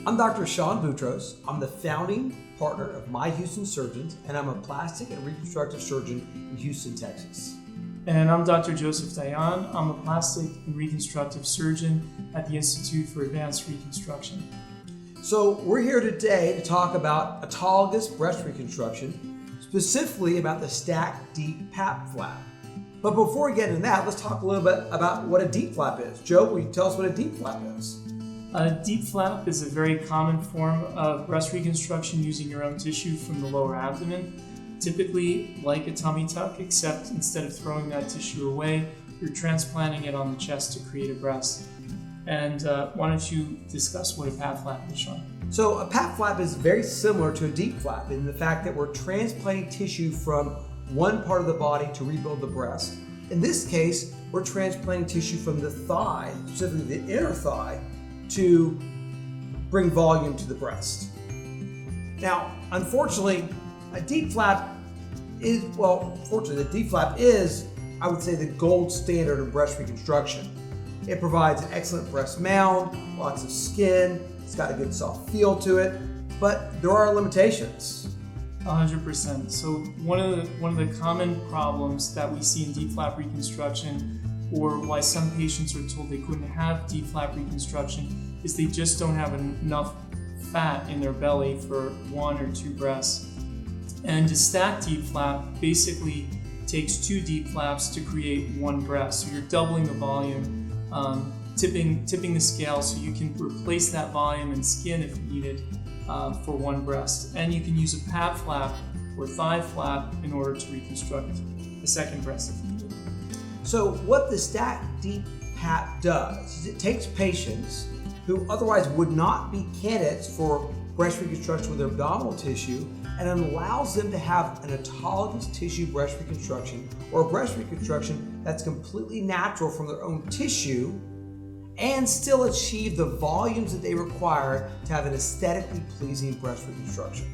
I'm Dr. Sean Boutros. I'm the founding partner of My Houston Surgeons, and I'm a plastic and reconstructive surgeon in Houston, Texas. And I'm Dr. Joseph Dayan. I'm a plastic and reconstructive surgeon at the Institute for Advanced Reconstruction. So we're here today to talk about autologous breast reconstruction, specifically about the Stacked DIEP PAP flap. But before we get into that, let's talk a little bit about what a DIEP flap is. Joe, will you tell us what a DIEP flap is? A DIEP flap is a very common form of breast reconstruction using your own tissue from the lower abdomen, typically like a tummy tuck, except instead of throwing that tissue away, you're transplanting it on the chest to create a breast. And why don't you discuss what a PAP flap is, Sean? So a PAP flap is very similar to a DIEP flap in the fact that we're transplanting tissue from one part of the body to rebuild the breast. In this case, we're transplanting tissue from the thigh, specifically the inner thigh, to bring volume to the breast. Now, unfortunately, a DIEP flap is, fortunately, the DIEP flap is, I would say, the gold standard of breast reconstruction. It provides an excellent breast mound, lots of skin, it's got a good soft feel to it, but there are limitations. 100%. So one of the common problems that we see in DIEP flap reconstruction, or why some patients are told they couldn't have DIEP flap reconstruction, is they just don't have enough fat in their belly for one or two breasts. And a stacked DIEP flap basically takes two DIEP flaps to create one breast. So you're doubling the volume, tipping the scale so you can replace that volume and skin if needed for one breast. And you can use a PAP flap or thigh flap in order to reconstruct a second breast if needed. So what the Stacked DIEP PAP does is it takes patients who otherwise would not be candidates for breast reconstruction with their abdominal tissue and allows them to have an autologous tissue breast reconstruction, or a breast reconstruction that's completely natural from their own tissue and still achieve the volumes that they require to have an aesthetically pleasing breast reconstruction.